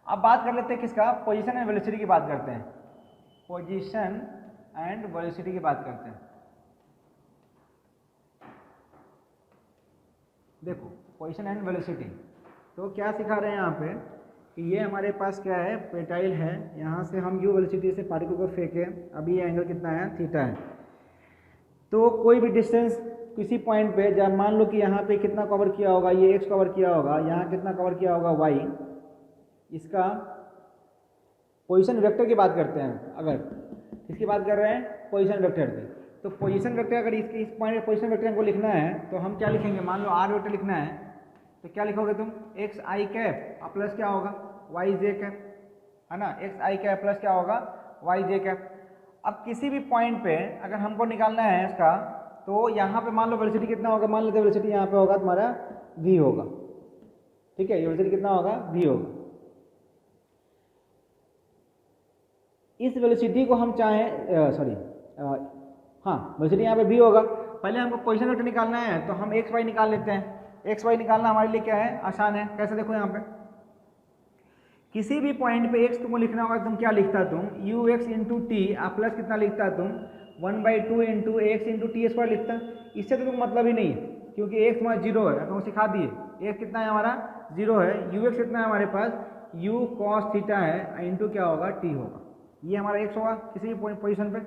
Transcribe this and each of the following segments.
अब बात कर लेते हैं किसका, पोजीशन एंड वेलोसिटी की बात करते हैं, पोजीशन एंड वेलोसिटी की बात करते हैं। देखो पोजीशन एंड वेलोसिटी, तो क्या सिखा रहे हैं यहाँ पे कि ये हमारे पास क्या है, प्रोजेक्टाइल है, यहाँ से हम यू वेलोसिटी से पार्टिकल को फेंके, अभी ये एंगल कितना है, थीटा है। तो कोई भी डिस्टेंस किसी पॉइंट पे, जब मान लो कि यहाँ पे कितना कवर किया होगा, ये एक्स कवर किया होगा, यहाँ कितना कवर किया होगा वाई, इसका पोजीशन वेक्टर की बात करते हैं। अगर किसकी बात कर रहे हैं, पोजीशन वेक्टर की, तो पोजीशन वेक्टर अगर इस पॉइंट पे पोजीशन वेक्टर को लिखना है तो हम क्या लिखेंगे, मान लो आर वेक्टर लिखना है तो क्या लिखोगे तुम, एक्स आई कैप प्लस क्या होगा, वाई जे कैप, है ना, एक्स आई कैप प्लस क्या होगा, वाई जे कैप। अब किसी भी पॉइंट पे अगर हमको निकालना है इसका, तो यहाँ पे मान लो वेलोसिटी कितना होगा, मान लेते वेलोसिटी यहाँ पे होगा तुम्हारा v होगा, ठीक है, ये वेलोसिटी कितना होगा, v होगा। इस वेलोसिटी को हम चाहें हाँ वेलोसिटी यहाँ पे v होगा। पहले हमको पोजीशन वेक्टर निकालना है तो हम एक्स वाई निकाल लेते हैं। एक्स वाई निकालना हमारे लिए क्या है, आसान है। कैसे, देखो यहाँ पे किसी भी पॉइंट पे एक्स तुमको लिखना होगा, तुम क्या लिखता तुम, you x into T, plus कितना लिखता तुम 1/2 into x into T square लिखता। इससे तो तुमको मतलब ही नहीं है, क्योंकि एक्स हमारा जीरो है, तो सिखा दिए एक्स कितना है हमारा, जीरो है। यू एक्स कितना है हमारे पास, यू कॉस थीटा है, इंटू क्या होगा, टी होगा। ये हमारा एक्स होगा किसी भी पोजीशन पे,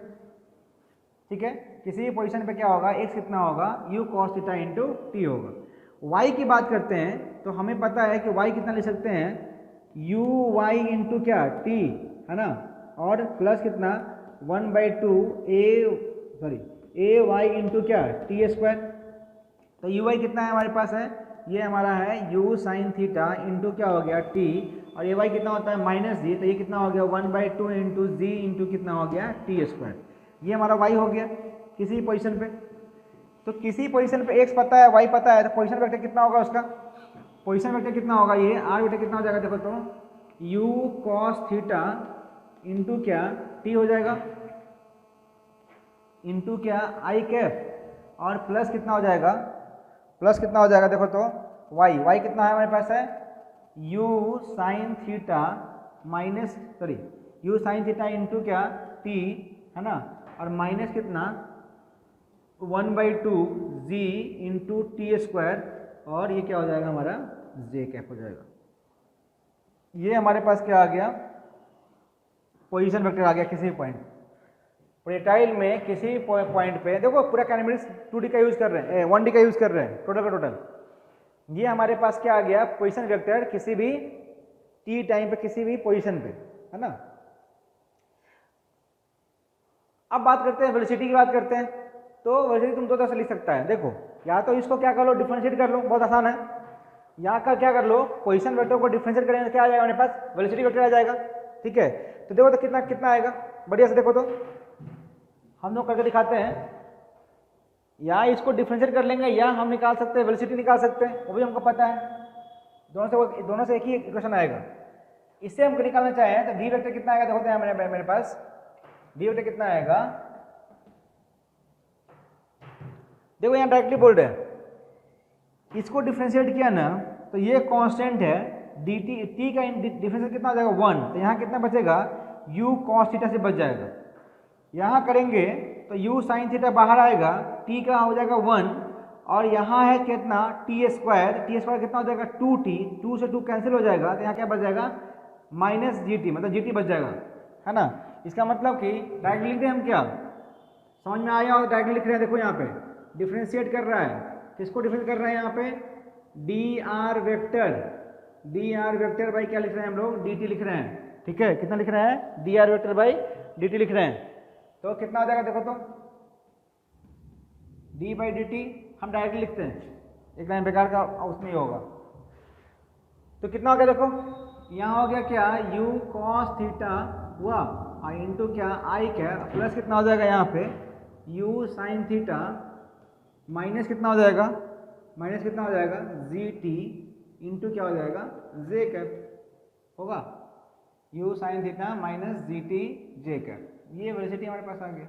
ठीक है, किसी भी पोजीशन पे क्या होगा, एक्स कितना होगा, you cos theta into T होगा। वाई की बात करते हैं तो हमें पता है कि वाई कितना लिख सकते हैं, यू वाई इंटू क्या, टी, है ना, और प्लस कितना 1/2 ए वाई इंटू क्या, टी स्क्वायर। तो यू वाई कितना है हमारे पास है, ये हमारा है यू साइन थीटा इंटू क्या हो गया, टी, और ए वाई कितना होता है माइनस जी, तो ये कितना हो गया 1/2 इंटू जी इंटू कितना हो गया, टी स्क्वायर। ये हमारा वाई हो गया किसी पोजीशन पे। तो किसी पोजीशन पे एक्स पता है, वाई पता है, तो पोजीशन वेक्टर कितना होगा उसका, पोजीशन वेक्टर कितना होगा, ये आर वेक्टर कितना हो जाएगा, देखो तो यू कॉस थीटा इंटू क्या, टी हो जाएगा, इंटू क्या, आई कैप, और प्लस कितना हो जाएगा, प्लस कितना हो जाएगा, देखो तो वाई, वाई कितना है हमारे पास है, you sine theta minus you sine theta into क्या, टी, है ना, और माइनस कितना 1/2 जी इंटू टी स्क्वायर, और ये क्या हो जाएगा हमारा, जे कैप हो जाएगा। ये हमारे पास क्या आ गया, पोजीशन वेक्टर आ गया किसी भी पॉइंट। प्रोजेक्टाइल में किसी भी पॉइंट पे देखो पूरा काइनेमेटिक्स 2D का यूज कर रहे हैं, 1D का यूज कर रहे हैं, टोटल का टोटल। ये हमारे पास क्या आ गया, पोजीशन वेक्टर किसी भी टी टाइम पे किसी भी पोजीशन पे, है ना। अब बात करते हैं वेलोसिटी की बात करते हैं। तो वेलोसिटी तुम दो तरह से लिख सकता है, देखो या तो इसको क्या कर लो, डिफरेंशिएट कर लो, बहुत आसान है। यहाँ का क्या कर लो, पोजीशन वेक्टर को डिफरेंशिएट करेंगे तो क्या आ जाएगा हमारे पास, वेलोसिटी वेक्टर आ जाएगा, ठीक है। तो देखो तो कितना कितना आएगा, बढ़िया से देखो तो हम लोग करके दिखाते हैं। या इसको डिफरेंशिएट कर लेंगे, या हम निकाल सकते हैं वेलोसिटी निकाल सकते हैं, वो भी हमको पता है। दोनों से एक ही इक्वेशन आएगा। इससे हम निकालना चाहें तो वी वेक्टर कितना आएगा, देखो तो मेरे पास वी वेक्टर कितना आएगा, देखो यहाँ डायरेक्टली बोल्ड है, इसको डिफरेंशिएट किया ना तो ये कांस्टेंट है डी टी का डिफरेंशिएट कितना हो जाएगा 1, तो यहाँ कितना बचेगा, u cos थीटा से बच जाएगा। यहाँ करेंगे तो u साइन थीटा बाहर आएगा, t का हो जाएगा 1, और यहाँ है कितना टी स्क्वायर कितना हो जाएगा 2t, 2 से 2 कैंसिल हो जाएगा, तो यहाँ क्या बच जाएगा माइनस जी टी, मतलब जी टी बच जाएगा, है ना। इसका मतलब कि डायरेक्टली लिखते हैं हम, क्या समझ में आया, और डायरेक्टली लिख रहे हैं, देखो यहाँ पे डिफरेंशिएट कर रहा है, किसको डिफरेंशिएट कर रहे हैं यहाँ पे, डी आर वेक्टर बाई क्या लिख रहे हैं हम लोग, डी टी लिख रहे हैं, ठीक है, कितना लिख रहे हैं, D R vector by D T लिख रहे हैं। तो कितना हो जाएगा देखो तो डी बाई डी टी हम डायरेक्टली लिखते हैं, एक लाइन बेकार का उसमें ही होगा। तो कितना हो गया देखो, यहाँ हो गया क्या, यू कॉस थीटा हुआ इंटू क्या आई क्या, प्लस कितना हो जाएगा यहाँ पे यू साइन थीटा माइनस कितना हो जाएगा, जी टी इंटू क्या हो जाएगा, जे कैप होगा, you sine theta minus G T J cap. ये वेलोसिटी हमारे पास आ गया।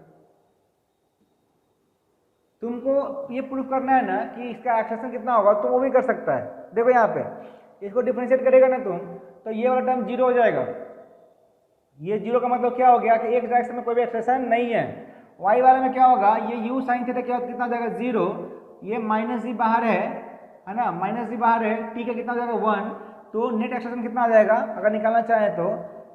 तुमको ये प्रूफ करना है ना कि इसका एक्सेलेरेशन कितना होगा, तो वो भी कर सकता है। देखो यहाँ पे इसको डिफरेंशिएट करेगा ना तुम, तो ये वाला टर्म जीरो हो जाएगा। ये जीरो का मतलब क्या हो गया कि एक डायरेक्शन में कोई भी एक्सप्रेशन नहीं है। वाई वाले में क्या होगा, ये यू साइन थीटा क्या कितना हो जाएगा जीरो, ये माइनस जी बाहर है ना, माइनस जी बाहर है, टी का कितना हो जाएगा वन, तो नेट एक्सप्रेशन कितना आ जाएगा अगर निकालना चाहें तो,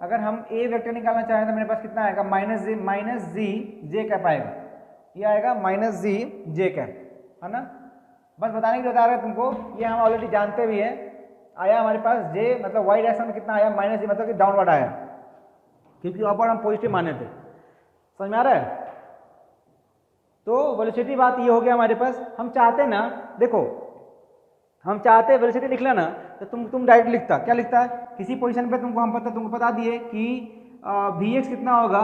अगर हम ए वेक्टर निकालना चाहें तो मेरे पास कितना आएगा माइनस जी जे कैप आएगा, ये आएगा माइनस जी जे कैप, है ना। बस बताने के लिए बता रहे हैं तुमको, ये हम ऑलरेडी जानते भी हैं। आया हमारे पास जे मतलब वाई डायरेक्शन में कितना आया माइनस जी, मतलब कि डाउनवर्ड आया, क्योंकि ऊपर हम पॉजिटिव माने थे। समझ में आ रहा है। तो वेलोसिटी बात ये हो गया हमारे पास। हम चाहते ना, देखो हम चाहते वेलोसिटी लिख लेना तो तुम डायरेक्ट लिखता, क्या लिखता है, किसी पोजीशन पे तुमको बता दिए कि वी एक्स कितना होगा,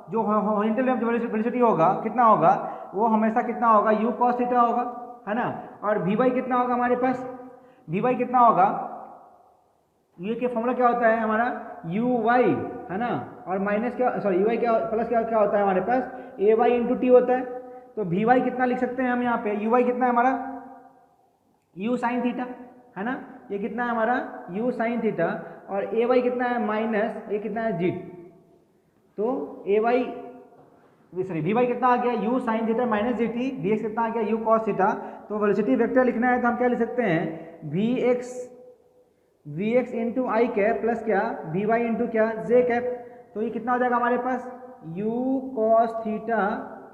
जो हॉरिजॉन्टल जो वेलोसिटी होगा कितना होगा, वो हमेशा कितना होगा यू कॉस थीटा होगा, है ना। और वी वाई कितना होगा हमारे पास, वी वाई कितना होगा, यू के फॉर्मूला क्या होता है हमारा यू वाई, है ना, और माइनस क्या सॉरी यू वाई क्या प्लस क्या होता है हमारे पास ए वाई इंटू टी होता है। तो वी वाई कितना लिख सकते हैं हम यहाँ पे, यू वाई कितना है हमारा यू साइन थीटा, है ना, ये कितना है हमारा यू साइन थीटा, और ए वाई कितना है माइनस ये कितना है जी, तो A Y sorry V Y कितना आ गया U sine theta minus G T, V X कितना आ गया यू कॉस थीटा। तो वेलोसिटी वेक्टर लिखना है तो हम क्या लिख सकते हैं V X into I cap plus क्या वी वाई इंटू क्या जे कैप। तो ये कितना हो जाएगा हमारे पास U cos theta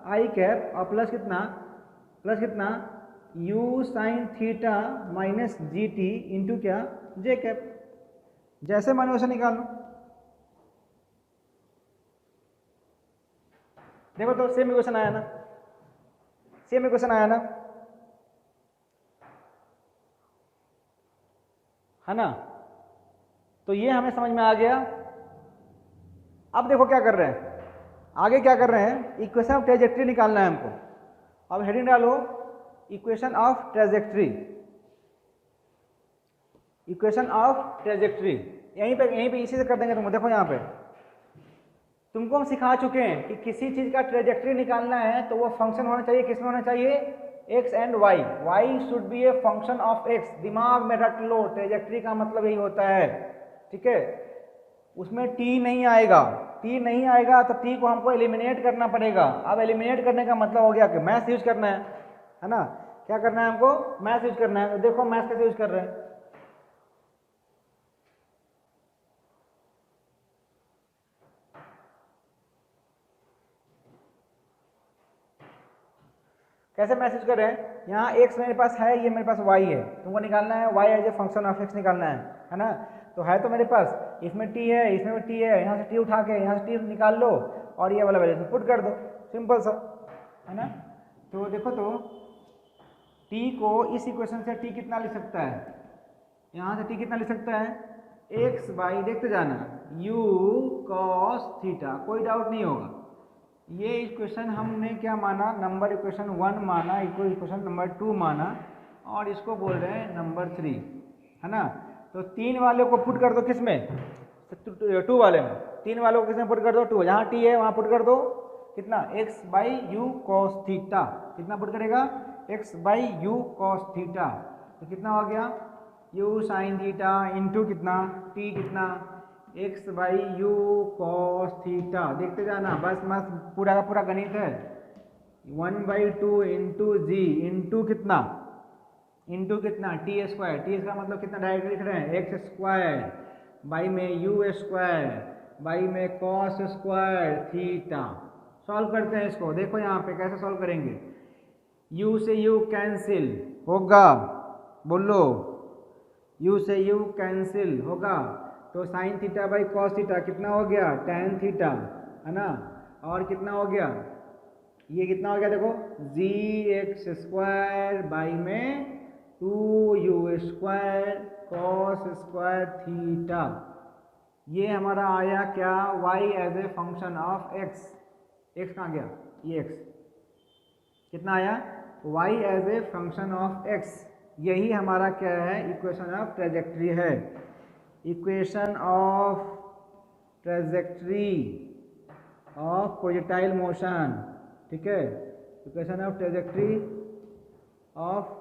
I cap और प्लस कितना U sine theta minus G T into क्या जे कैप। जैसे माने वैसे निकालो। देखो तो सेम इक्वेशन आया ना, सेम इक्वेशन आया ना, है ना। तो ये हमें समझ में आ गया। अब देखो क्या कर रहे हैं, आगे क्या कर रहे हैं, इक्वेशन ऑफ ट्रेजेक्ट्री निकालना है हमको। अब हेडिंग डालो equation of trajectory, equation of trajectory. यहीं पे इसी से कर देंगे तुमको। देखो यहाँ पे तुमको हम सिखा चुके हैं कि किसी चीज का ट्रेजेक्ट्री निकालना है तो वो फंक्शन होना चाहिए, किसमें होना चाहिए X and Y, Y should be a function of X. दिमाग में रख लो, ट्रेजेक्ट्री का मतलब यही होता है, ठीक है। उसमें टी नहीं आएगा, टी नहीं आएगा तो टी को हमको एलिमिनेट करना पड़ेगा। अब एलिमिनेट करने का मतलब हो गया कि मैथ यूज करना है ना। क्या करना है हमको, मैथ यूज करना है। तो देखो मैथ कैसे यूज कर रहे हैं, कैसे मैसेज कर रहे हैं। यहाँ x मेरे पास है, ये मेरे पास y है, तुमको निकालना है y as a function of x निकालना है ना। तो है तो मेरे पास इसमें t है, इसमें भी t है, यहाँ से t उठा के यहाँ से t निकाल लो और ये वाला वैल्यू पुट कर दो, सिंपल सा, है ना। तो देखो तो t को इस इक्वेशन से t कितना लिख सकता है, यहाँ से t कितना लिख सकता है x बाई, देखते जाना u cos थीटा, कोई डाउट नहीं होगा। ये इक्वेशन हमने क्या माना, नंबर इक्वेशन 1 माना, इक्वेशन नंबर 2 माना, और इसको बोल रहे हैं नंबर 3, है ना। तो 3 वाले को पुट कर दो किसमें, 2 वाले में, 3 वाले को किसमें पुट कर दो, 2 जहाँ t है वहाँ पुट कर दो, कितना x by you cos theta, कितना पुट करेगा x by you cos theta. तो कितना हो गया u साइन थीटा इंटू कितना t, कितना x by you cos theta. देखते जाना बस, मस्त पूरा का पूरा गणित है। 1/2 इंटू जी इंटू कितना टी स्क्वायर, टी का मतलब कितना डायरेक्ट लिख रहे हैं एक्स स्क्वायर बाई में यू स्क्वायर बाई में कॉस स्क्वायर थीटा। सॉल्व करते हैं इसको, देखो यहाँ पे कैसे सॉल्व करेंगे। u से u कैंसिल होगा, बोलो u से u कैंसिल होगा, तो sign theta by cos theta कितना हो गया tan थीटा, है ना। और कितना हो गया, ये कितना हो गया देखो जी एक्स स्क्वायर बाई में 2u square cos square theta. ये हमारा आया क्या y as a function of x, x कहाँ गया, ये x कितना आया y as a function of x। यही हमारा क्या है इक्वेशन ऑफ ट्रेजेक्ट्री है, equation of trajectory of projectile motion, ठीक है। Equation of trajectory of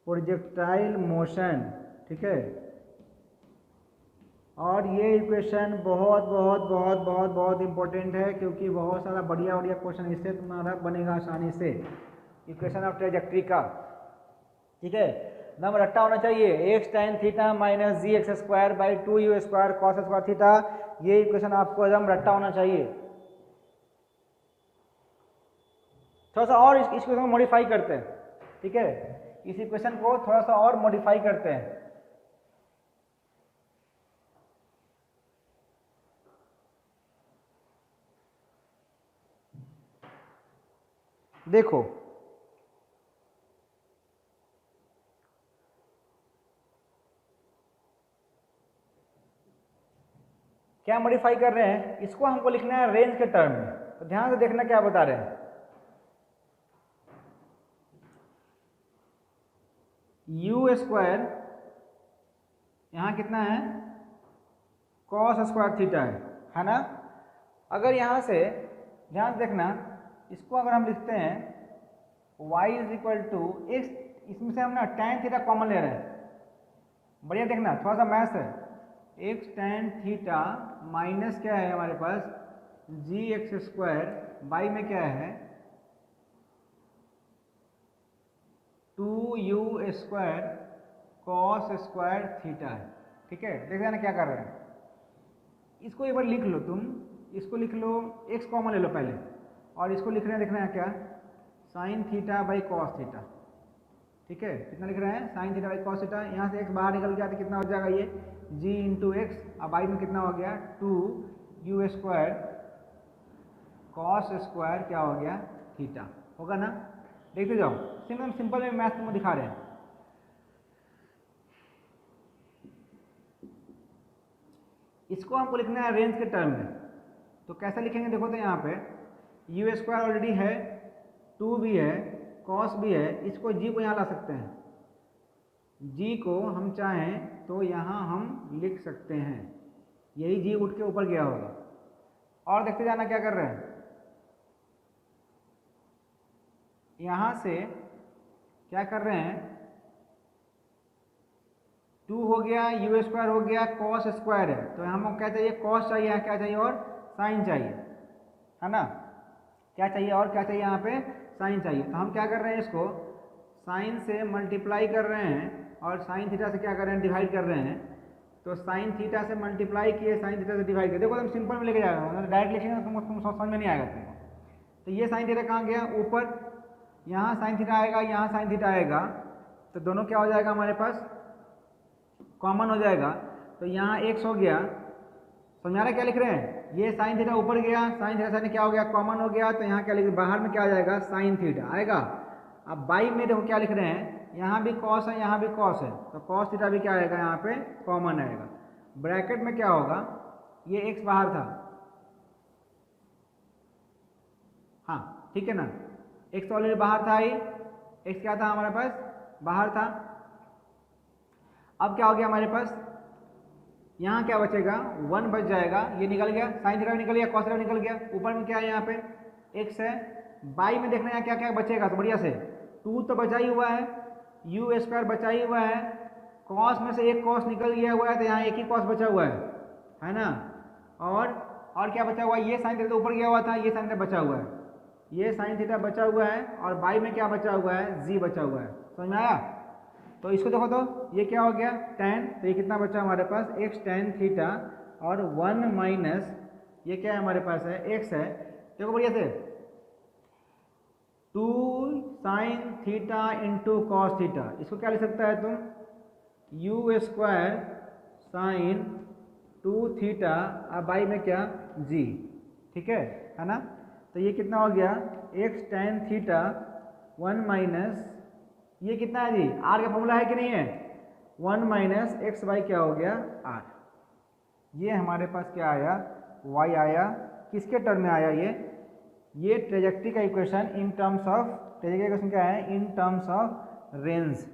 projectile motion, ठीक है। और ये इक्वेशन बहुत बहुत बहुत बहुत बहुत इंपॉर्टेंट है, क्योंकि बहुत सारा बढ़िया बढ़िया क्वेश्चन इससे तुम्हारा बनेगा आसानी से, इक्वेशन ऑफ ट्रेजेक्ट्री का। ठीक है, एकदम रट्टा होना चाहिए। X tan theta minus G X square by 2u square cos square theta, ये इक्वेशन आपको एकदम रट्टा होना चाहिए। थोड़ा सा और इस इक्वेशन को मॉडिफाई करते हैं। ठीक है, इस इक्वेशन को थोड़ा सा और मॉडिफाई करते हैं। देखो क्या मॉडिफाई कर रहे हैं, इसको हमको लिखना है रेंज के टर्म में। तो ध्यान से देखना क्या बता रहे हैं। यू स्क्वायर यहाँ कितना है, कॉस स्क्वायर थीटा है ना। अगर यहाँ से ध्यान से देखना, इसको अगर हम लिखते हैं y is equal to X, इसमें से हम ना tan थीटा कॉमन ले रहे हैं। बढ़िया देखना, थोड़ा सा मैथ्स है। एक्स tan थीटा माइनस क्या है हमारे पास, जी एक्स स्क्वायर बाई में क्या है 2u square cos square theta है। ठीक है, देख ना क्या कर रहे हैं। इसको एक बार लिख लो तुम, इसको लिख लो, x कॉमन ले लो पहले, और इसको लिख रहे हैं, देखना है क्या, sign theta by cos theta. ठीक है, कितना लिख रहे हैं, sign theta by cos theta. यहाँ से x बाहर निकल गया तो कितना हो जाएगा ये g इंटू एक्स, अब बाई में कितना हो गया 2u स्क्वायर कॉस स्क्वायर क्या हो गया थीटा, होगा ना। देखते जाओ, सिंपल में मैथ तुमको दिखा रहे हैं। इसको हमको लिखना है रेंज के टर्म में। तो कैसे लिखेंगे, देखो तो यहाँ पे यू स्क्वायर ऑलरेडी है, 2 भी है, कॉस भी है, इसको जी को यहाँ ला सकते हैं। जी को हम चाहें तो यहाँ हम लिख सकते हैं, यही जी उठ के ऊपर गया होगा। और देखते जाना क्या कर रहे हैं, यहाँ से क्या कर रहे हैं, 2 हो गया, यू स्क्वायर हो गया, कॉस स्क्वायर है, तो हमको क्या चाहिए, कॉस चाहिए, क्या चाहिए और साइन चाहिए, है ना। क्या चाहिए और क्या चाहिए, यहाँ पे साइन चाहिए। तो हम क्या कर रहे हैं, इसको साइन से मल्टीप्लाई कर रहे हैं और साइन थीटा से क्या कर रहे हैं, डिवाइड कर रहे हैं। तो साइन थीटा से मल्टीप्लाई किए, साइन थीटा से डिवाइड किए। देखो तुम सिंपल में लेके जाएगा, डायरेक्ट लिखेंगे तो तुम समझ में नहीं आएगा तुमको। तो ये साइन थीटा कहाँ गया, ऊपर, यहाँ साइन थीटा आएगा, यहाँ साइन थीटा आएगा, तो दोनों क्या हो जाएगा हमारे पास, कॉमन हो जाएगा। तो यहाँ x हो गया, समझा रहे क्या लिख रहे हैं, ये साइन थीटा ऊपर गया, साइन थीटा से क्या हो गया, कॉमन हो गया, तो यहाँ क्या लिख, बाहर में क्या आ जाएगा, साइन थीटा आएगा। अब बाई में देखो क्या लिख रहे हैं, यहाँ भी कॉस है, यहाँ भी कॉस है, तो कॉस थीटा भी क्या आएगा, यहाँ पे कॉमन आएगा। ब्रैकेट में क्या होगा, ये x बाहर था, हाँ ठीक है ना, x ऑलरेडी बाहर था ही, x क्या था हमारे पास, बाहर था। अब क्या हो गया हमारे पास, यहाँ क्या बचेगा, 1 बच जाएगा, ये निकल गया, साइन थीटा निकल गया, कॉस थीटा निकल गया, ऊपर में क्या है, यहाँ पे x है। बाई में देखना है क्या क्या बचेगा, तो बढ़िया से 2 तो बचा ही हुआ है, यू स्क्वायर बचा ही हुआ है, कॉस में से एक कॉस निकल गया हुआ है, तो यहाँ एक ही कॉस बचा हुआ है ना। और क्या बचा हुआ है, ये साइन थीटा ऊपर गया हुआ था, ये साइन थीटा बचा हुआ है, ये साइन थीटा बचा हुआ है, और बाई में क्या बचा हुआ है, जी बचा हुआ है। समझ में आया। तो इसको देखो तो ये क्या हो गया, tan, तो ये कितना बचा हमारे पास, x tan थीटा, और 1 माइनस ये क्या है हमारे पास है, x है। देखो बढ़िया से 2 sine theta into cos theta, इसको क्या लिख सकता है तुम, यू स्क्वायर साइन 2 थीटा, अब बाई में क्या, g। ठीक है ना। तो ये कितना हो गया, x tan थीटा 1 माइनस ये कितना है जी, r का फॉर्मूला है कि नहीं है, 1 माइनस एक्स वाई क्या हो गया r। ये हमारे पास क्या आया, y आया, किसके टर्म में आया, ये ट्रेजेक्ट्री का equation in terms of, trajectory का इक्वेशन क्या है, in terms of range,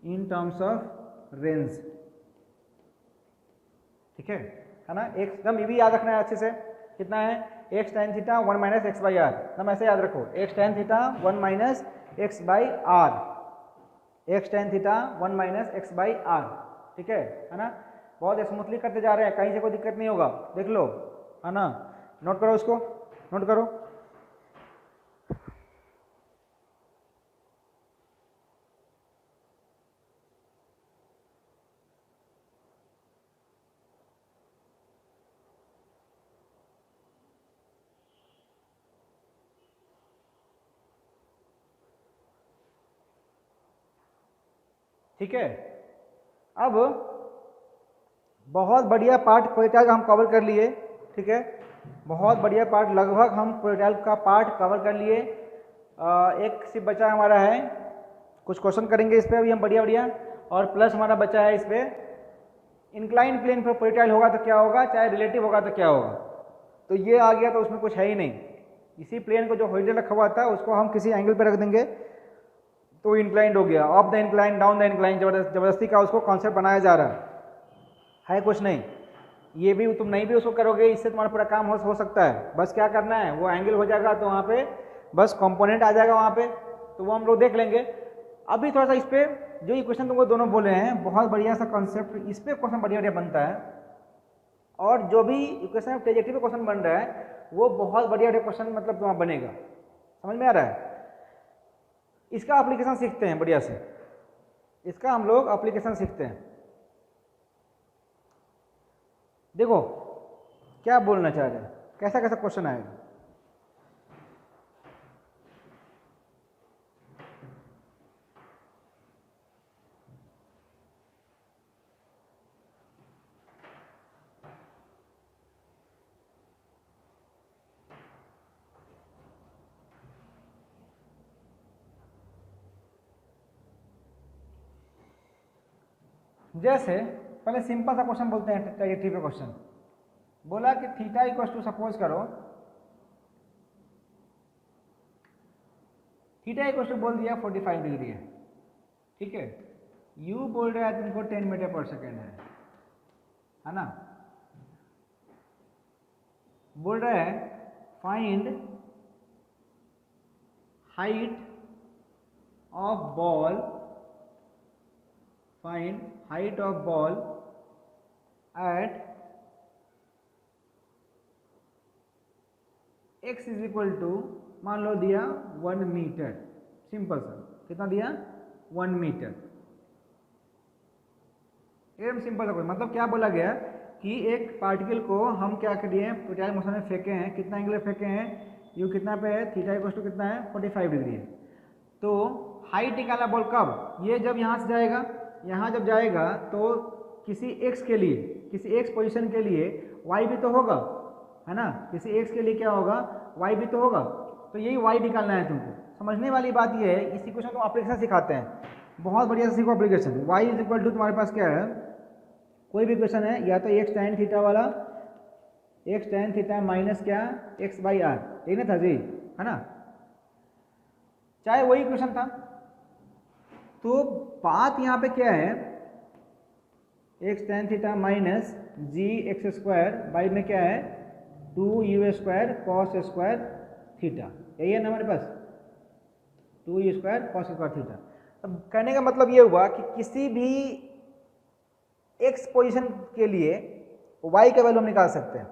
in terms of range. ठीक है ना, एकदम ये भी याद रखना है अच्छे से, कितना है, x tan theta 1 minus X by R, एकदम ऐसे याद रखो, x tan theta 1 minus X by R, X tan theta 1 minus X by R. ठीक है ना। बहुत स्मूथली करते जा रहे हैं, कहीं से कोई दिक्कत नहीं होगा, देख लो, है ना। नोट करो उसको, नोट करो। ठीक है, अब बहुत बढ़िया पार्ट प्रोजेक्टाइल का हम कवर कर लिए। ठीक है, बहुत बढ़िया पार्ट, लगभग हम प्रोजेक्टाइल का पार्ट कवर कर लिए। एक सिर्फ बचा हमारा है, कुछ क्वेश्चन करेंगे इस पर अभी हम बढ़िया बढ़िया, और प्लस हमारा बचा है इस पर इंक्लाइन प्लेन पर प्रोजेक्टाइल होगा तो क्या होगा, चाहे रिलेटिव होगा तो क्या होगा। तो ये आ गया तो उसमें कुछ है ही नहीं, इसी प्लेन को जो हॉरिजॉन्टल रखा हुआ था उसको हम किसी एंगल पर रख देंगे तो इंक्लाइंड हो गया, up the incline down the incline, जबरदस्ती का उसको कॉन्सेप्ट बनाया जा रहा है कुछ नहीं। ये भी तुम नहीं भी उसको करोगे, इससे तुम्हारा पूरा काम हो सकता है। बस क्या करना है, वो एंगल हो जाएगा तो वहाँ पे बस कंपोनेंट आ जाएगा वहाँ पे, तो वो हम लोग देख लेंगे। अभी थोड़ा सा इस पर जो इक्वेशन तुमको दोनों बोले हैं, बहुत बढ़िया सा कॉन्सेप्ट, इस पर क्वेश्चन बढ़िया बढ़िया बनता है। और जो भी इक्वेशन ट्रेजेक्टरी पे क्वेश्चन बन रहा है वो बहुत बढ़िया बढ़िया क्वेश्चन मतलब तुम्हारा बनेगा, समझ में आ रहा है। इसका एप्लीकेशन सीखते हैं बढ़िया से, इसका हम लोग एप्लीकेशन सीखते हैं। देखो क्या बोलना चाह रहे हैं, कैसा कैसा क्वेश्चन आएगा। जैसे पहले सिंपल सा क्वेश्चन बोलते हैं, ट्रेजेक्टरी पे क्वेश्चन बोला कि थीटा इक्वल टू, सपोज करो थीटा इक्वल टू बोल दिया 45 डिग्री है। ठीक है, यू बोल रहा है तुमको 10 मीटर पर सेकेंड है ना। बोल रहा है find height of ball, find height of ball at x is equal to, मान लो दिया 1 मीटर, सिंपल सा, कितना दिया 1 मीटर, एकदम सिंपल सा। मतलब क्या बोला गया कि एक पार्टिकल को हम क्या करिए, प्रोजेक्टाइल मोशन में फेंके हैं, कितना एंगल फेंके हैं, यू कितना पे है, थीटा इक्वल टू कितना है 45 डिग्री है। तो हाइट निकाला बोल कब, ये जब यहाँ से जाएगा, यहाँ जब जाएगा तो किसी x के लिए, किसी x पोजीशन के लिए y भी तो होगा, है ना, किसी x के लिए क्या होगा, y भी तो होगा। तो यही y निकालना है तुमको। समझने वाली बात ये है, इसी क्वेश्चन को एप्लीकेशन सिखाते हैं, बहुत बढ़िया से सीखो application. y is equal to तुम्हारे पास क्या है, कोई भी क्वेश्चन है, या तो x tan थीटा वाला, x tan थीटा माइनस क्या x बाई आर, यही ना था जी, है ना, चाहे वही क्वेश्चन था। तो बात यहाँ पे क्या है, x tan theta minus G X square by में क्या है 2u square cos square theta, यही है ना हमारे पास, 2u square cos square theta. अब कहने का मतलब ये हुआ कि किसी भी x पोजीशन के लिए y का वैल्यू हम निकाल सकते हैं,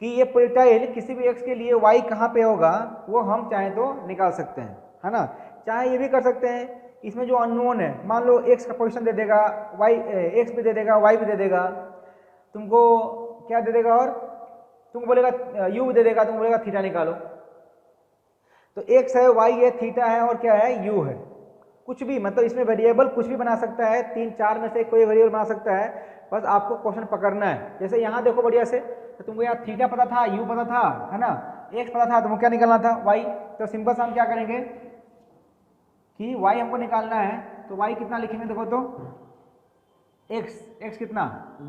कि ये प्रोजेक्टाइल किसी भी x के लिए y कहाँ पे होगा वो हम चाहें तो निकाल सकते हैं, है ना। चाहे ये भी कर सकते हैं, इसमें जो अननोन है, मान लो x का पोजीशन दे देगा, y x भी दे देगा, y भी दे देगा, तुमको क्या दे देगा, और तुमको बोलेगा u भी दे देगा, तुम बोलेगा थीटा निकालो। तो x है, y है, थीटा है, और क्या है u है, कुछ भी, मतलब इसमें वेरिएबल कुछ भी बना सकता है, 3-4 में से कोई वेरिएबल बना सकता है, बस आपको क्वेश्चन पकड़ना है। जैसे यहाँ देखो बढ़िया से, तो तुमको यहाँ थीटा पता था, u पता था, है ना, x पता था, तुमको क्या निकालना था y। तो सिंपल से हम क्या करेंगे कि y हमको निकालना है, तो y कितना लिखेंगे, देखो तो x कितना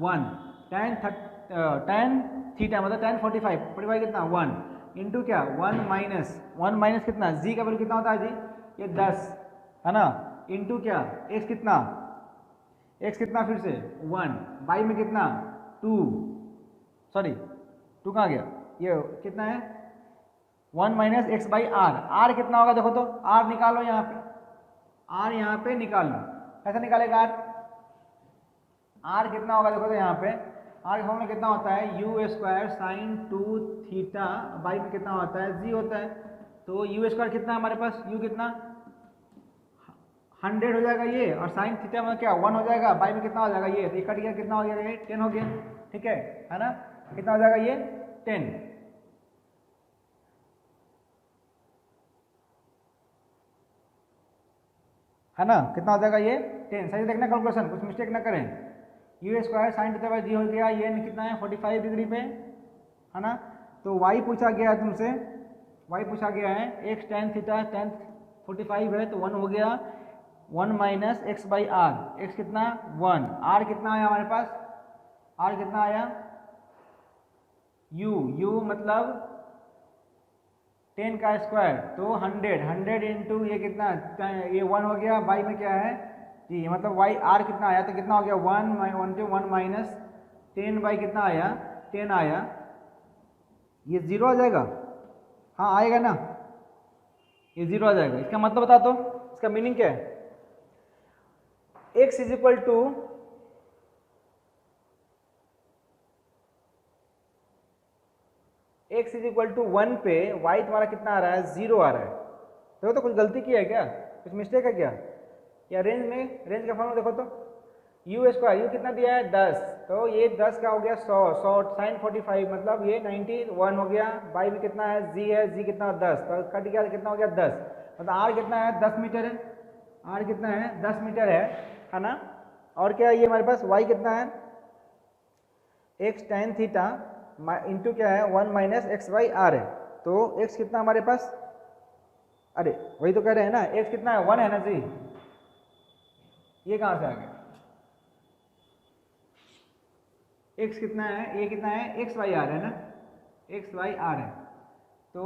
1, tan थीटा मतलब tan 45 कितना 1 इंटू क्या 1 माइनस कितना g का वैल्यू कितना होता है जी, ये 10, है ना, इंटू क्या x कितना फिर से 1, y में कितना 2, सॉरी 2 कहाँ गया, ये कितना है 1 minus X by R, R कितना होगा देखो तो, आर निकालो यहाँ पे, आर यहाँ पे निकाल लो, कैसे निकालेगा आर, आर कितना होगा देखो तो यहाँ पे आर का फॉर्मूला कितना होता है you square sign 2 theta by में कितना होता है जी होता है। तो यू स्क्वायर कितना है हमारे पास यू कितना 100 हो जाएगा ये और साइन थीटा में क्या 1 हो जाएगा बाई में कितना हो जाएगा ये तो ये कट गया कितना हो जाएगा ये 10 हो गया ठीक है ना कितना हो जाएगा ये 10 है ना कितना हो जाएगा ये 10 सही देखना कैलकुलेशन कुछ मिस्टेक ना करें U square sine theta by G हो गया ये कितना है 45 डिग्री पे है ना। तो वाई पूछा गया है तुमसे वाई पूछा गया है एक्स टेन थीटा 45 है तो 1 हो गया 1 minus X by R X कितना 1 आर कितना आया हमारे पास आर कितना आया यू मतलब 10 का स्क्वायर तो 100 इंटू ये कितना ये 1 हो गया बाई में क्या है जी मतलब वाई आर कितना आया तो कितना हो गया 1 माइनस 10 बाई कितना आया 10 आया ये 0 आ जाएगा हाँ आएगा ना ये 0 आ जाएगा इसका मतलब बता दो इसका मीनिंग क्या है x is equal to x is equal to 1 पे y तुम्हारा कितना आ रहा है 0 आ रहा है देखो तो कुछ गलती की है क्या कुछ मिस्टेक है क्या या रेंज में रेंज का फॉर्मूला देखो तो यू स्क्वायर यू कितना दिया है 10 तो ये 10 का हो गया 100 साइन 45 मतलब ये 91 हो गया बाई में कितना है जी कितना 10 तो कट गया कितना हो गया 10 मतलब आर कितना है 10 मीटर है आर कितना है 10 मीटर है ना। और क्या है ये हमारे पास y कितना है x tan थीटा इंटू क्या है 1 माइनस एक्स बाई आर है तो x कितना हमारे पास अरे वही तो कह रहे हैं ना x कितना है 1 है ना जी ये कहाँ से आ गया x कितना है ये कितना है x बाई आर है ना x बाई आर है तो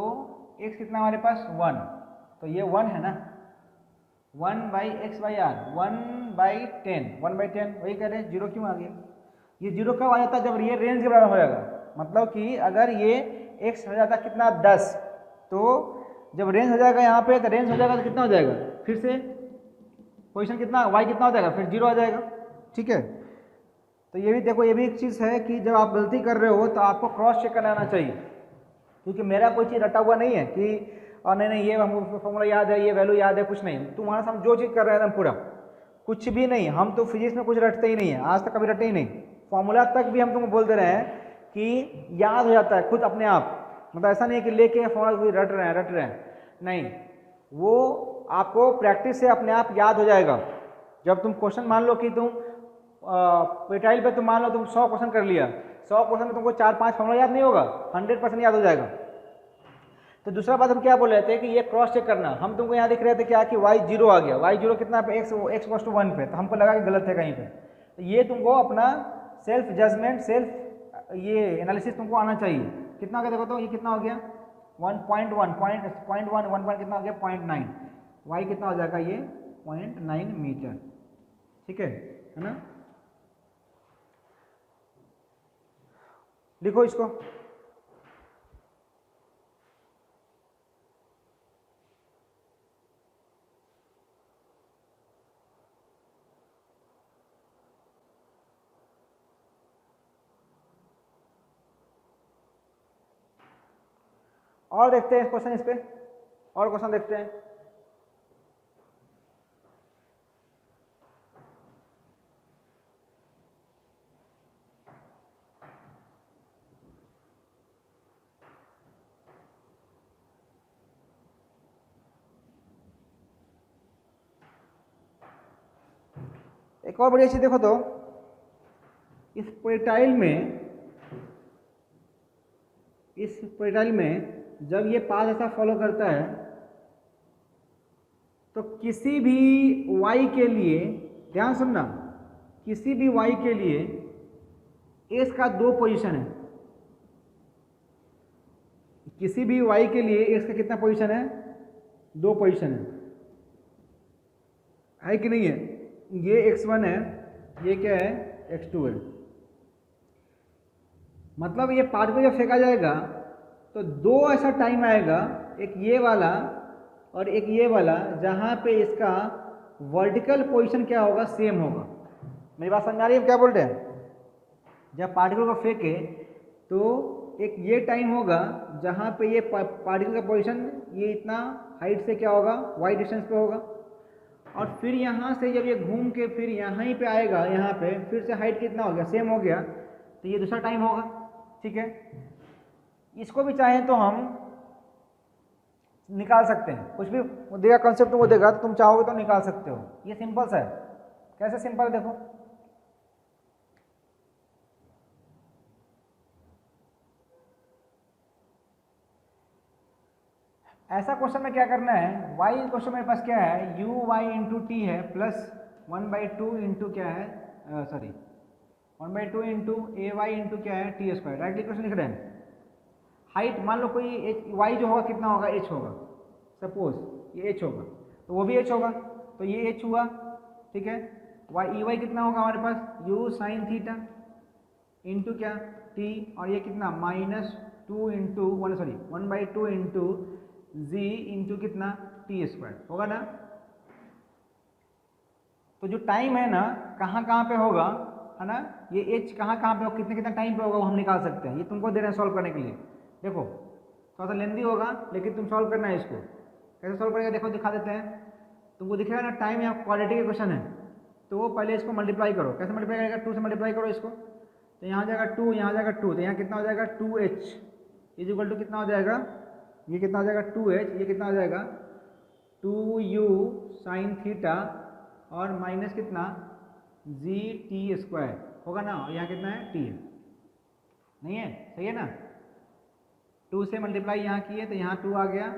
x कितना हमारे पास 1 तो ये 1 है ना 1 बाई एक्स बाई आर 1/10 वही कह रहे हैं 0 क्यों आ गया ये 0 कब आ जाता है जब ये रेंज के बराबर हो जाएगा मतलब कि अगर ये x हो जाता कितना 10 तो जब रेंज हो जाएगा यहाँ पे तो रेंज हो जाएगा तो कितना हो जाएगा फिर से पोजीशन कितना y कितना हो जाएगा फिर 0 आ जाएगा ठीक है। तो ये भी देखो ये भी एक चीज़ है कि जब आप गलती कर रहे हो तो आपको क्रॉस चेक कराना चाहिए क्योंकि मेरा कोई चीज़ रटा हुआ नहीं है कि और नहीं ये हमको फॉर्मूला याद है ये वैल्यू याद है कुछ नहीं तुम्हारा हम जो चीज़ कर रहे हैं एकदम पूरा कुछ भी नहीं हम तो फिजिक्स में कुछ रटते ही नहीं है आज तक कभी रटे ही नहीं फॉर्मूला तक भी हम तुमको बोल दे रहे हैं कि याद हो जाता है खुद अपने आप मतलब ऐसा नहीं है कि लेके फॉर्मूला रट रहे हैं नहीं वो आपको प्रैक्टिस से अपने आप याद हो जाएगा। जब तुम क्वेश्चन मान लो कि तुम पेटाइल पे तुम मान लो तुम 100 क्वेश्चन कर लिया 100 क्वेश्चन में तुमको 4-5 फॉर्मूला याद नहीं होगा 100% याद हो जाएगा। तो दूसरा बात हम क्या बोल रहे थे कि ये क्रॉस चेक करना हम तुमको यहाँ दिख रहे थे क्या कि y 0 आ गया y 0 कितना पे x = 1 पे तो हमको लगा कि गलत है कहीं पे तो ये तुमको अपना सेल्फ जजमेंट सेल्फ ये एनालिसिस तुमको आना चाहिए। कितना हो गया देखो तो ये कितना हो गया 1.1 कितना हो गया 0.9 y कितना हो जाएगा ये 0.9 मीटर ठीक है ना। लिखो इसको और देखते हैं क्वेश्चन इस पे और क्वेश्चन देखते हैं। एक और बढ़िया चीज देखो तो इस प्रोजेक्टाइल में जब ये पाथ ऐसा फॉलो करता है तो किसी भी y के लिए ध्यान सुनना किसी भी y के लिए s का 2 पोजीशन है किसी भी y के लिए s का कितना पोजीशन है 2 पोजीशन है कि नहीं है। ये x1 है ये क्या है x2 है मतलब ये पार्ट को जब फेंका जाएगा तो 2 ऐसा टाइम आएगा एक ये वाला और एक ये वाला जहाँ पे इसका वर्टिकल पोजीशन क्या होगा सेम होगा मेरी बात समझ आ रही है क्या बोल रहे हैं? जब पार्टिकल को फेंके तो एक ये टाइम होगा जहाँ पे ये पार्टिकल का पोजीशन ये इतना हाइट से क्या होगा, वाई डिस्टेंस पे होगा, और फिर यहाँ से जब ये घूम के फिर यहाँ ही पे आएगा, यहाँ पे फिर से हाइट कितना हो गया, सेम हो गया, तो ये दूसरा टाइम होगा। ठीक है, इसको भी चाहें तो हम निकाल सकते हैं, कुछ भी देगा कंसेप्ट वो देगा तो तुम चाहोगे तो निकाल सकते हो। ये सिंपल सा है। कैसे सिंपल है देखो, ऐसा क्वेश्चन में क्या करना है, वाई क्वेश्चन मेरे पास क्या है, यू वाई इंटू टी है प्लस 1/2 इंटू क्या है, सॉरी 1/2 इंटू ए वाई इंटू क्या है, टी स्क्वायर। डायरेक्टली क्वेश्चन लिख रहे हैं। हाइट मान लो कोई एच वाई जो होगा कितना होगा, एच होगा, सपोज ये एच होगा तो वो भी एच होगा, तो ये एच हुआ। ठीक है, वाई ई वाई कितना होगा हमारे पास, यू साइन थीटा इंटू क्या, टी, और ये कितना -2 इंटू 1/2 इंटू जी इंटू कितना, टी स्क्वायर होगा ना। तो जो टाइम है ना कहाँ कहाँ पे होगा, है ना, ये एच कहाँ कहाँ पे होगा, कितने कितना टाइम पे होगा वो हम निकाल सकते हैं। ये तुमको दे रहे हैं सॉल्व करने के लिए। देखो थोड़ा सा लेंदी होगा लेकिन तुम सॉल्व करना है इसको। कैसे सॉल्व करेगा देखो, दिखा देते हैं। तुमको दिखेगा ना टाइम या क्वालिटी के क्वेश्चन है, तो पहले इसको मल्टीप्लाई करो। कैसे मल्टीप्लाई करेगा, 2 से मल्टीप्लाई करो इसको, तो यहाँ जाएगा 2, यहाँ जाएगा 2, तो यहाँ कितना हो जाएगा 2h इज इक्वल टू कितना हो जाएगा, ये कितना हो जाएगा 2h, ये कितना हो जाएगा 2u साइन थीटा और माइनस कितना जी टी स्क्वायर होगा ना, और यहाँ कितना है टी है, नहीं है, सही है ना। 2 से मल्टीप्लाई यहाँ किए तो यहाँ 2 आ गया,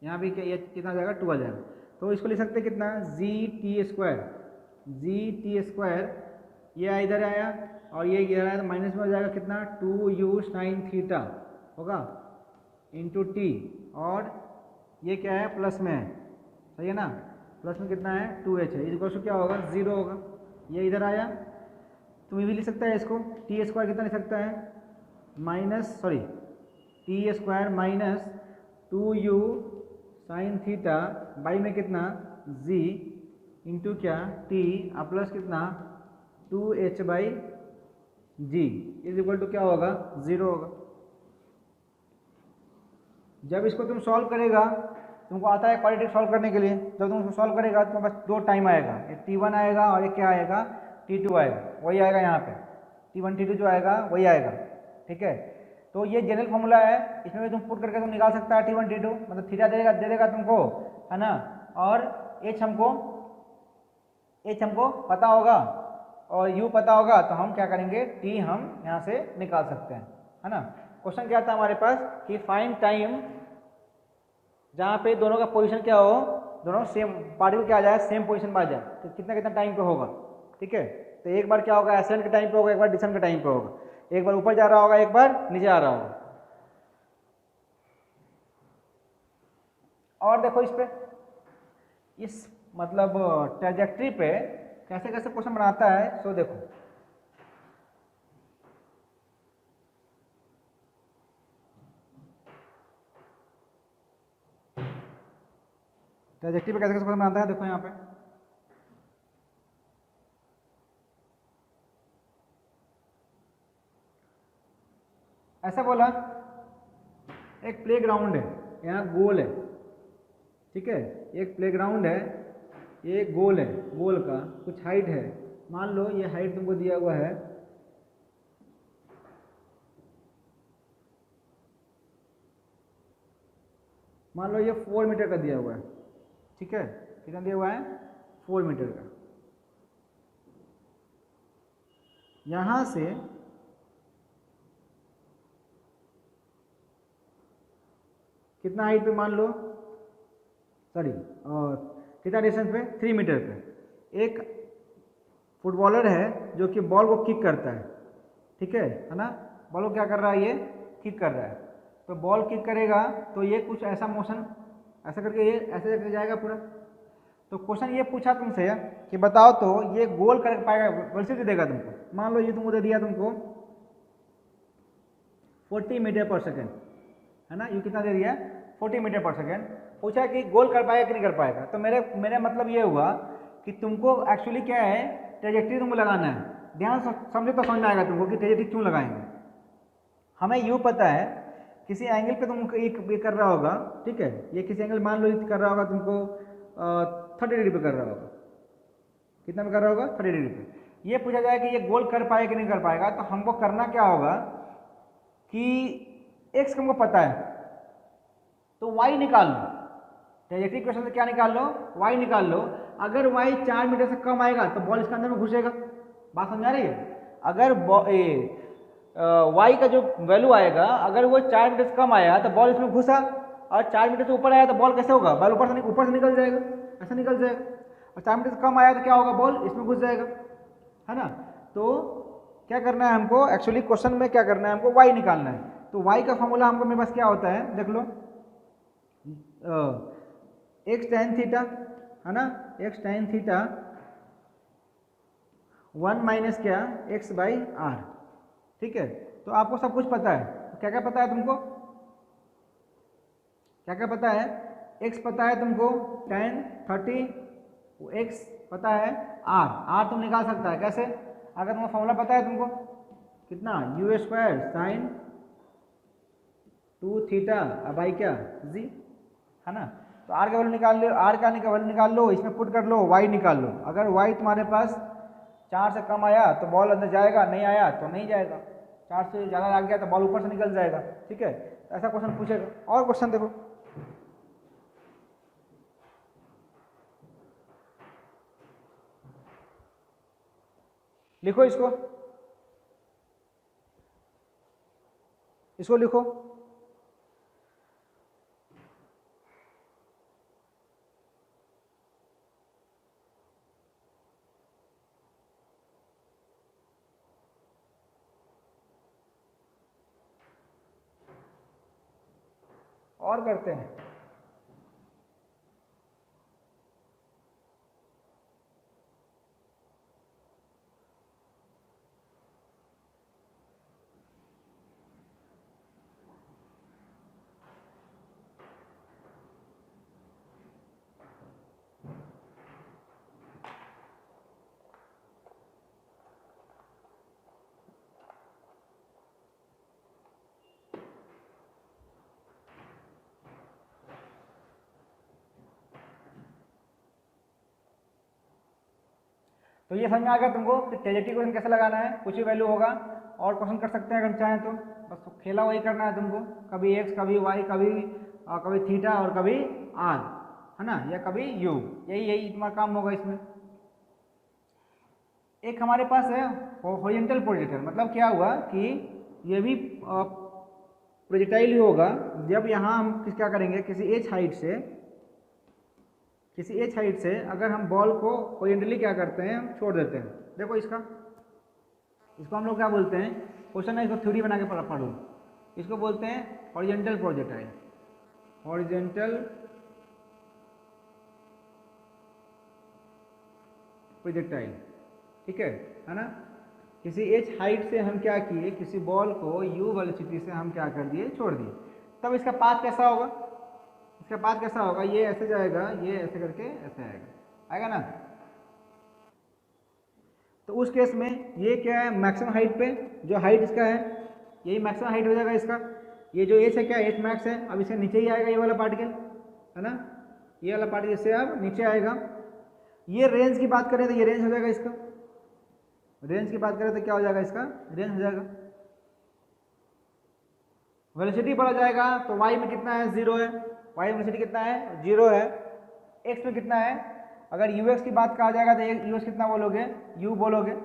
यहाँ भी क्या, ये कितना आ जाएगा 2 आ जाएगा। तो इसको लिख सकते हैं कितना, जी टी स्क्वायर, ये इधर आया और ये इधर आया तो माइनस में हो जाएगा कितना 2u साइन थीटा होगा इंटू टी, और ये क्या है प्लस में है, सही है ना, प्लस में कितना है 2h है, इक्वल टू क्या होगा 0 होगा। ये इधर आया, तुम ये भी लिख सकता है इसको, टी स्क्वायर कितना लिख सकता है T square minus 2u sign theta by में कितना z इंटू क्या t और प्लस कितना 2h/g इज इक्वल टू क्या होगा 0 होगा। जब इसको तुम सॉल्व करेगा, तुमको आता है क्वाड्रेटिक सॉल्व करने के लिए, जब तुम सॉल्व करेगा तो बस 2 टाइम आएगा, एक t1 आएगा और एक क्या आएगा t2 आएगा, वही आएगा यहाँ पे t1 t2 जो आएगा वही आएगा। ठीक है, तो ये जनरल फॉर्मूला है, इसमें भी तुम पुट करके तुम निकाल सकता है t1 t2, मतलब थीटा दे देगा तुमको, है ना, और h हमको पता होगा और u पता होगा, तो हम क्या करेंगे t हम यहाँ से निकाल सकते हैं, है ना। क्वेश्चन क्या था हमारे पास कि फाइंड टाइम जहाँ पे दोनों का पोजीशन क्या हो, दोनों सेम पार्टिकल क्या आ जाए, सेम पोजीशन में आ जाए, तो कितना कितना टाइम पे होगा। ठीक है, तो एक बार क्या होगा एसेंट के टाइम पे होगा, एक बार डिसेंट के टाइम पे होगा, एक बार ऊपर जा रहा होगा, एक बार नीचे आ रहा होगा। और देखो इस पे, इस मतलब ट्रैजेक्टरी पे कैसे कैसे क्वेश्चन बनाता है, सो देखो ट्रैजेक्टरी पे कैसे कैसे क्वेश्चन बनाता है, देखो यहाँ पे ऐसा बोला, एक प्लेग्राउंड है, यहाँ गोल है, ठीक है, एक प्लेग्राउंड है, ये गोल है, गोल का कुछ हाइट है, मान लो ये हाइट तुमको दिया हुआ है मान लो ये 4 मीटर का दिया हुआ है। ठीक है, कितना दिया हुआ है 4 मीटर का। यहाँ से कितना हाइट पे मान लो, सॉरी कितना डिस्टेंस पे 3 मीटर पे एक फुटबॉलर है जो कि बॉल को किक करता है। ठीक है ना, बॉल को क्या कर रहा है, ये किक कर रहा है, तो बॉल किक करेगा तो ये कुछ ऐसा मोशन ऐसा करके ये ऐसे करके जाएगा पूरा। तो क्वेश्चन ये पूछा तुमसे कि बताओ तो ये गोल कर पाएगा, वेलोसिटी देगा तुमको, मान लो ये तुमको दे दिया तुमको 40 मीटर पर सेकेंड, है ना, ये कितना दे दिया 40 मीटर पर सेकेंड, पूछा कि गोल कर पाएगा कि नहीं कर पाएगा। तो मेरा मतलब ये हुआ कि तुमको एक्चुअली क्या है, ट्रेजेक्ट्री तुमको लगाना है। ध्यान समझो तो समझ में आएगा तुमको कि ट्रेजेक्ट्री क्यों लगाएंगे। हमें यूँ पता है किसी एंगल पे तुमको ये कर रहा होगा, ठीक है, ये किसी एंगल मान लो कर रहा होगा तुमको 30 डिग्री पे कर रहा होगा। कितना में कर रहा होगा? 30 डिग्री पे। ये पूछा जाए कि ये गोल कर पाएगा कि नहीं कर पाएगा, तो हमको करना क्या होगा कि एक्स हमको पता है तो वाई निकाल लो। ट्रेजेक्ट्री क्वेश्चन से क्या निकाल लो? वाई निकाल लो। अगर वाई 4 मीटर से कम आएगा तो बॉल इसके अंदर में घुसेगा। बात समझ आ रही है? अगर वाई का जो वैल्यू आएगा, अगर वो 4 मीटर से कम आया तो बॉल इसमें घुसा, और 4 मीटर से ऊपर आया तो बॉल कैसे होगा? बॉल ऊपर से निकल जाएगा, ऐसा निकल जाएगा। और 4 मीटर से कम आया तो क्या होगा? बॉल इसमें घुस जाएगा, है ना। तो क्या करना है हमको, एक्चुअली क्वेश्चन में क्या करना है हमको? वाई निकालना है। तो वाई का फॉर्मूला हमको मेरे पास क्या होता है, देख लो, एक्स टेन थीटा, है ना, एक्स टेन थीटा 1 माइनस क्या, एक्स बाई आर। ठीक है, तो आपको सब कुछ पता है। तो क्या क्या पता है तुमको? क्या क्या पता है? एक्स पता है तुमको 10 30, एक्स पता है, आर तुम निकाल सकता है कैसे? अगर तुमको फॉर्मूला पता है तुमको कितना, you square sign 2 theta by क्या, जी, है ना। तो आर का वैल्यू निकाल लो, आर का वैल्यू निकाल लो, इसमें पुट कर लो, वाई निकाल लो। अगर वाई तुम्हारे पास 4 से कम आया तो बॉल अंदर जाएगा, नहीं आया तो नहीं जाएगा। 4 से ज़्यादा आ गया तो बॉल ऊपर से निकल जाएगा। ठीक है, ऐसा क्वेश्चन पूछेगा। और क्वेश्चन देखो, लिखो इसको लिखो। और करते हैं, तो ये समझ में आ गया तुमको कि ट्रेजेक्ट्री क्वेश्चन कैसे लगाना है। कुछ ही वैल्यू होगा, और क्वेश्चन कर सकते हैं अगर चाहें तो। बस खेला वही करना है तुमको, कभी एक्स, कभी वाई, कभी थीटा और कभी आर, है ना, या कभी यू। यही तुम्हारा काम होगा इसमें। एक हमारे पास है हॉरिजॉन्टल प्रोजेक्टर। मतलब क्या हुआ कि ये भी प्रोजेक्टाइल ही होगा जब यहाँ हम क्या करेंगे, किसी एच हाइट से अगर हम बॉल को हॉरिजॉन्टली क्या करते हैं, हम छोड़ देते हैं। देखो इसको हम लोग क्या बोलते हैं, क्वेश्चन है, इसको थ्योरी बना के पढ़ो। इसको बोलते हैं हॉरिजॉन्टल प्रोजेक्टाइल। हॉरिजॉन्टल प्रोजेक्टाइल, ठीक है ना। किसी एच हाइट से हम क्या किए, किसी बॉल को यू वेलोसिटी से हम क्या कर दिए, छोड़ दिए। तब इसका पाथ कैसा होगा? इसका पाथ कैसा होगा? ये ऐसे जाएगा, ये ऐसे करके ऐसे आएगा ना। तो उस केस में ये क्या है, मैक्सिमम हाइट पे जो हाइट इसका है, यही मैक्सिमम हाइट हो जाएगा इसका। ये जो एच है क्या, एच मैक्स है, अब इसके नीचे ही आएगा ये वाला पार्टिकल, है ना। ये वाला पार्टिकल इससे अब नीचे आएगा। ये रेंज की बात करें तो ये रेंज हो जाएगा इसका। रेंज की बात करें तो क्या हो जाएगा इसका, रेंज हो जाएगा। वेलोसिटी बढ़ा जाएगा तो वाई में कितना है, 0 है। वाई वेलोसिटी कितना है, 0 है। एक्स में कितना है, अगर यू एक्स की बात कहा जाएगा तो यू एक्स कितना बोलोगे, यू बोलोगे।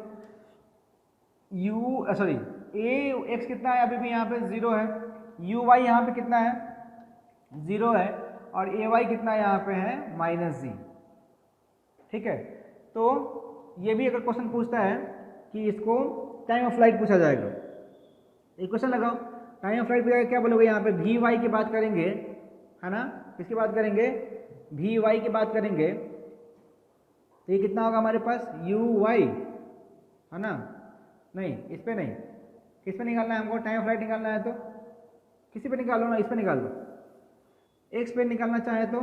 यू सॉरी ए एक्स कितना है, अभी भी यहाँ पे 0 है। यू वाई यहाँ पे कितना है, 0 है। और ए वाई कितना यहाँ पे है, -g। ठीक है, तो ये भी अगर क्वेश्चन पूछता है कि इसको टाइम ऑफ फ्लाइट पूछा जाएगा, एक क्वेश्चन लगाओ, टाइम ऑफ फ्लाइट पूछा क्या बोलोगे, यहाँ पे वी वाई की बात करेंगे, है ना। किसकी बात करेंगे, वी वाई की बात करेंगे। तो ये कितना होगा हमारे पास, यू वाई, है ना। नहीं, इस पे नहीं, किस पे निकालना है हमको, टाइम ऑफ फ्लाइट निकालना है तो किसी पे निकालो ना, इस पे निकाल दो। एक्स पे निकालना चाहे तो,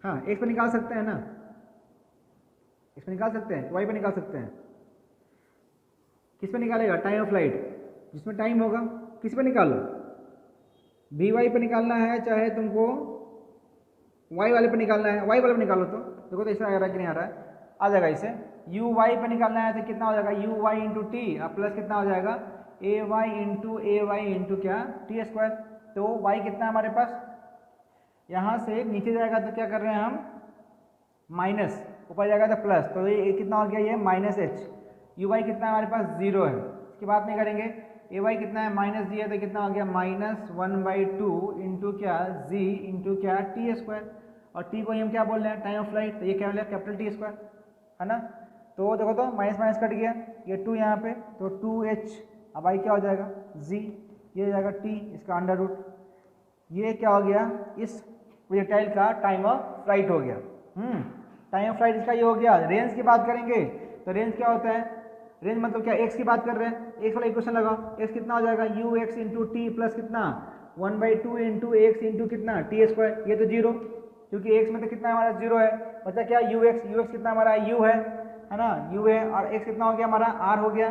हाँ एक्स पे निकाल सकते हैं ना, एक्स पे निकाल सकते हैं, वाई पे निकाल सकते हैं। किस पे निकालेगा? टाइम ऑफ फ्लाइट, जिसमें टाइम होगा किस पे निकालो, वी वाई पे निकालना है, चाहे तुमको वाई वाले पे निकालना है, वाई वाले पे निकालो। तो देखो तो ऐसा आ रहा है कि नहीं आ रहा है, आ जाएगा इसे। यू वाई पे निकालना है तो कितना हो जाएगा, यू वाई इंटू टी, अब प्लस कितना हो जाएगा, ए वाई इंटू क्या, टी स्क्वायर। तो वाई कितना है हमारे पास, यहाँ से नीचे जाएगा तो क्या कर रहे हैं हम, माइनस, ऊपर जाएगा तो प्लस, तो ये कितना हो गया, ये माइनस एच। यू वाई कितना है हमारे पास, 0 है, इसकी बात नहीं करेंगे। ए वाई कितना है, माइनस जी है, तो कितना हो गया, -1/2 इंटू क्या, जी इंटू क्या, टी स्क्वायर। और टी को हम क्या बोल रहे हैं, टाइम ऑफ फ्लाइट, तो ये क्या बोल रहे हैं, कैपिटल टी स्क्वायर, है ना। तो देखो तो माइनस माइनस कट गया, ये 2 यहाँ पे, तो 2h, अब आई क्या हो जाएगा, जी, ये हो जाएगा टी, इसका अंडर रूट, ये क्या हो गया, इस प्रोजेक्टाइल का टाइम ऑफ फ्लाइट हो गया। टाइम ऑफ फ्लाइट इसका ये हो गया। रेंज की बात करेंगे तो रेंज क्या होता है, रेंज मतलब क्या, एक्स की बात कर रहे हैं, एक्स वाला इक्वेशन लगाओ, एक्स कितना हो जाएगा, you x into T plus कितना 1/2 इंटू एक्स इंटू कितना टी स्क्वायर, ये तो 0, क्योंकि एक्स में तो कितना हमारा 0 है, बचा क्या, यू एक्स कितना हमारा यू है ना, यू है, और एक्स कितना हो गया हमारा आर हो गया।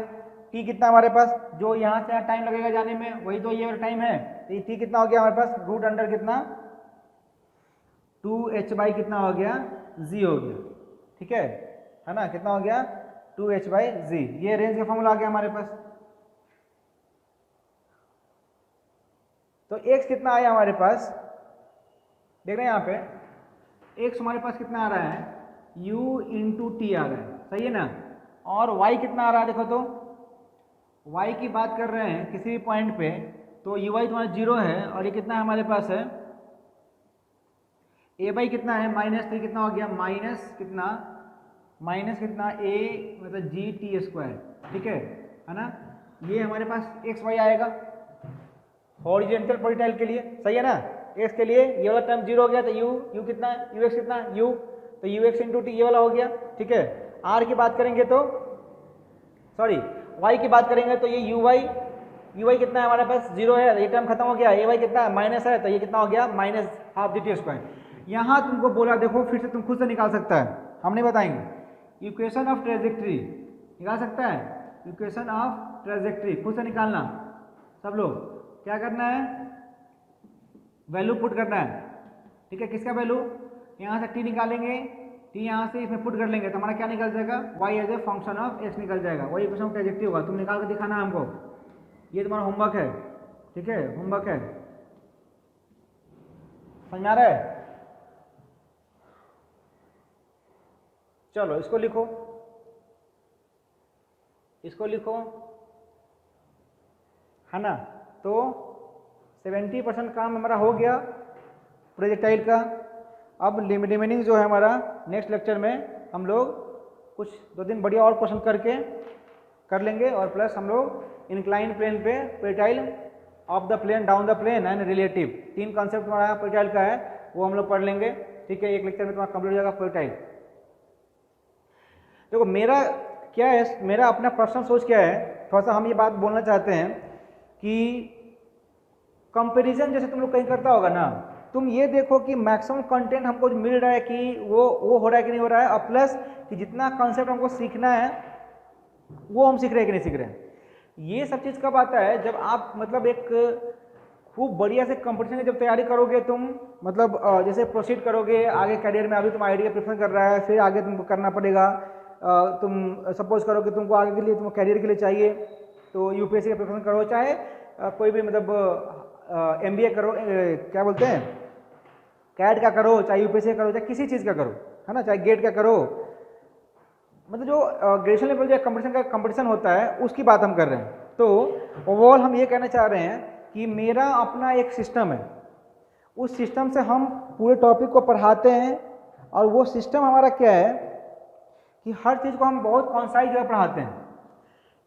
टी कितना हमारे पास, जो यहाँ से टाइम लगेगा जाने में वही तो ये टाइम है, तो टी कितना हो गया हमारे पास, रूट अंडर कितना 2h/ कितना हो गया, जी हो गया, ठीक है ना, कितना हो गया 2h/z। ये रेंज का फॉर्मूला आ गया हमारे पास। तो x कितना आया हमारे पास, देख रहे हैं यहाँ पे x हमारे पास कितना आ रहा है, u इंटू टी आ रहा है, सही है ना। और y कितना आ रहा है, देखो तो y की बात कर रहे हैं किसी भी पॉइंट पे, तो u y तुम्हारा 0 है, और ये कितना है हमारे पास है, ए बाई कितना है -3, कितना हो गया माइनस कितना a मतलब जी टी स्क्वायर, ठीक है ना। ये हमारे पास एक्स वाई आएगा हॉरिजॉन्टल प्रोजेक्टाइल के लिए, सही है ना। एक्स के लिए ये वाला टर्म 0 हो गया, तो यू कितना है, यू एक्स कितना यू, तो यू एक्स इंटू टी ये वाला हो गया, ठीक है। आर की बात करेंगे तो सॉरी वाई की बात करेंगे तो ये यू वाई कितना है हमारे पास 0 है, ये टर्म खत्म हो गया, ए वाई कितना है माइनस है, तो ये कितना हो गया -12 जी टी स्क्वायर। यहाँ तुमको बोला, देखो फिर से तुम खुद से निकाल सकता है, हम नहीं बताएंगे। इक्वेशन ऑफ ट्रेजेक्ट्री निकाल सकता है, इक्वेशन ऑफ ट्रेजेक्ट्री खुद से निकालना। सब लोग क्या करना है, वैल्यू पुट करना है, ठीक है। किसका वैल्यू, यहाँ से टी निकालेंगे, टी यहाँ से इसमें पुट कर लेंगे, तो हमारा क्या निकल जाएगा, Y as a function of X निकल जाएगा, वही इक्वेशन ऑफ ट्रेजेक्ट्री होगा। तुम निकाल के दिखाना हमको, ये तुम्हारा होमवर्क है, ठीक है, होमवर्क है, समझ में आ रहा है। चलो इसको लिखो, इसको लिखो, है ना। तो 70% काम हमारा हो गया प्रोजेक्टाइल का। अब रिमेनिंग जो है हमारा नेक्स्ट लेक्चर में हम लोग कुछ 2 दिन बढ़िया और क्वेश्चन करके कर लेंगे, और प्लस हम लोग इंक्लाइन प्लेन पे projectile, of the plane, down the plane and relative, 3 concept हमारा प्रोजेक्टाइल का है, वो हम लोग पढ़ लेंगे, ठीक है। एक लेक्चर में तुम्हारा कंप्लीट हो जाएगा प्रोजेक्टाइल। देखो मेरा क्या है, मेरा अपना पर्सनल सोच क्या है, थोड़ा सा हम ये बात बोलना चाहते हैं कि कंपैरिजन जैसे तुम लोग कहीं करता होगा ना, तुम ये देखो कि मैक्सिमम कंटेंट हमको जो मिल रहा है कि वो हो रहा है कि नहीं हो रहा है, और प्लस कि जितना कंसेप्ट हमको सीखना है वो हम सीख रहे हैं कि नहीं सीख रहे हैं। ये सब चीज़ कब आता है, जब आप मतलब एक खूब बढ़िया से कंपटीशन की जब तैयारी करोगे तुम, मतलब जैसे प्रोसीड करोगे आगे करियर में, अभी तुम आईडी का प्रेफरेंस कर रहा है, फिर आगे तुमको करना पड़ेगा, तुम सपोज करो कि तुमको आगे के लिए, तुमको कैरियर के लिए चाहिए तो यूपीएससी का प्रेफरेंस करो, चाहे कोई भी मतलब एमबीए करो, क्या बोलते हैं कैट का करो, चाहे यूपीएससी का करो, चाहे किसी चीज़ का करो, है ना, चाहे गेट का करो, मतलब जो ग्रेजुएशन लेवल जो कंपटीशन होता है उसकी बात हम कर रहे हैं। तो ओवरऑल हम ये कहना चाह रहे हैं कि मेरा अपना एक सिस्टम है, उस सिस्टम से हम पूरे टॉपिक को पढ़ाते हैं, और वो सिस्टम हमारा क्या है कि हर चीज़ को हम बहुत कॉन्साइज जगह पढ़ाते हैं।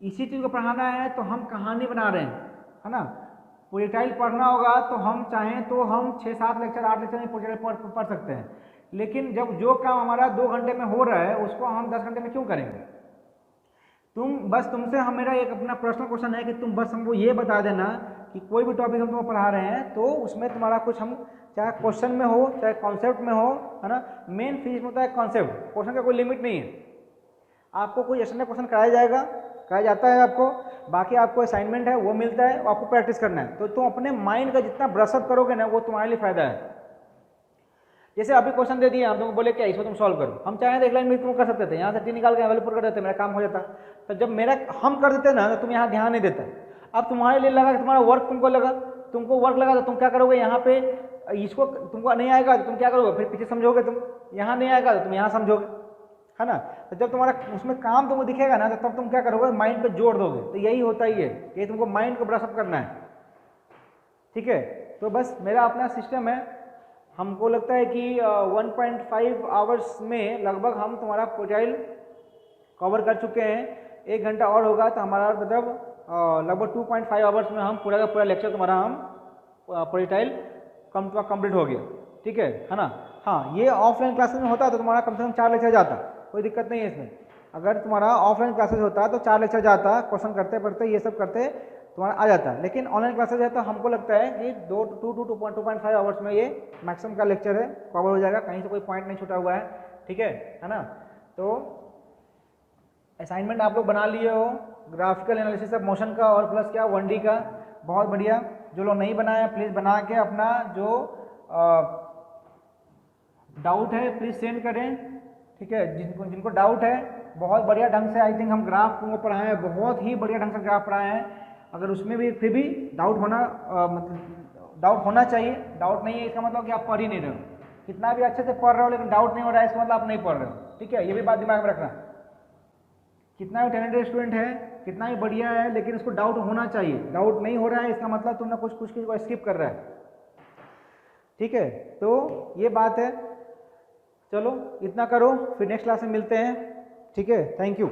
इसी चीज़ को पढ़ाना है तो हम कहानी बना रहे हैं, है ना। प्रोजेक्टाइल पढ़ना होगा तो हम चाहें तो हम 6-7 लेक्चर 8 लेक्चर में प्रोजेक्टाइल पढ़ सकते हैं, लेकिन जब जो काम हमारा 2 घंटे में हो रहा है उसको हम 10 घंटे में क्यों करेंगे। तुमसे हम, मेरा एक अपना पर्सनल क्वेश्चन है कि तुम बस हमको ये बता देना कि कोई भी टॉपिक हम तुम्हें पढ़ा रहे हैं तो उसमें तुम्हारा कुछ हम चाहे क्वेश्चन में हो चाहे कॉन्सेप्ट में हो, है ना। मेन फिजिक्स में होता है कॉन्सेप्ट, क्वेश्चन का कोई लिमिट नहीं है। आपको कोई एक्सटर्नल क्वेश्चन कराया जाता है आपको, बाकी आपको असाइनमेंट है वो मिलता है, आपको प्रैक्टिस करना है। तो तुम अपने माइंड का जितना ब्रशअप करोगे ना वो तुम्हारे लिए फायदा है। जैसे अभी क्वेश्चन दे दिए, हम तुमको बोले क्या इसको तुम सॉल्व करो, हम चाहें तो एक लाइन में तुम कर सकते थे, यहाँ से टी निकाल के अवेलेबल कर देते, मेरा काम हो जाता। तो जब मेरा हम कर देते ना तो तुम यहाँ ध्यान नहीं देता। अब तुम्हारे लिए लगा कि तुम्हारा वर्क तुमको वर्क लगा तो तुम क्या करोगे, यहाँ पे इसको तुमको नहीं आएगा तो तुम क्या करोगे, फिर पीछे समझोगे, तुम यहाँ नहीं आएगा तो तुम यहाँ समझोगे, है ना। तो जब तुम्हारा उसमें काम तुमको दिखेगा ना तो तब तुम क्या करोगे, माइंड पे जोड़ दोगे। तो यही होता ही है कि तुमको माइंड को ब्रशअप करना है, ठीक है। तो बस मेरा अपना सिस्टम है, हमको लगता है कि 1.5 आवर्स में लगभग हम तुम्हारा प्रोजाइल कवर कर चुके हैं। 1 घंटा और होगा तो हमारा मतलब लगभग 2.5 आवर्स में हम पूरा का पूरा लेक्चर तुम्हारा हम प्रोजाइल कंप्लीट हो गया, ठीक है ना। हाँ, ये ऑफलाइन क्लासेस में होता तो तुम्हारा कम से कम 4 लेक्चर जाता, कोई दिक्कत नहीं है इसमें। अगर तुम्हारा ऑफलाइन क्लासेस होता तो 4 लेक्चर जाता, क्वेश्चन करते पढ़ते ये सब करते तुम्हारा आ जाता है। लेकिन ऑनलाइन क्लासेस है तो हमको लगता है कि 2.5 आवर्स में ये मैक्सिमम का लेक्चर है कवर हो जाएगा, कहीं से कोई पॉइंट नहीं छूटा हुआ है, ठीक है ना। तो असाइनमेंट आप लोग बना लिए हो, ग्राफिकल एनालिसिस ऑफ मोशन का और प्लस क्या 1D का, बहुत बढ़िया। जो लोग नहीं बनाए प्लीज़ बना के अपना जो डाउट है प्लीज़ सेंड करें, ठीक है। जिनको डाउट है बहुत बढ़िया ढंग से आई थिंक हम ग्राफ को पढ़ाए हैं, बहुत ही बढ़िया ढंग से ग्राफ पढ़ाए हैं। अगर उसमें भी फिर भी डाउट होना चाहिए, डाउट नहीं है इसका मतलब कि आप पढ़ ही नहीं रहे हो। कितना भी अच्छे से पढ़ रहे हो लेकिन डाउट नहीं हो रहा है इसका मतलब आप नहीं पढ़ रहे हो, ठीक है। ये भी बात दिमाग में रखना, कितना भी टैलेंटेड स्टूडेंट है, कितना भी बढ़िया है, लेकिन उसको डाउट होना चाहिए। डाउट नहीं हो रहा है इसका मतलब तुमने कुछ को स्किप कर रहा है, ठीक है। तो ये बात है, चलो इतना करो, फिर नेक्स्ट क्लास में मिलते हैं, ठीक है। Thank you.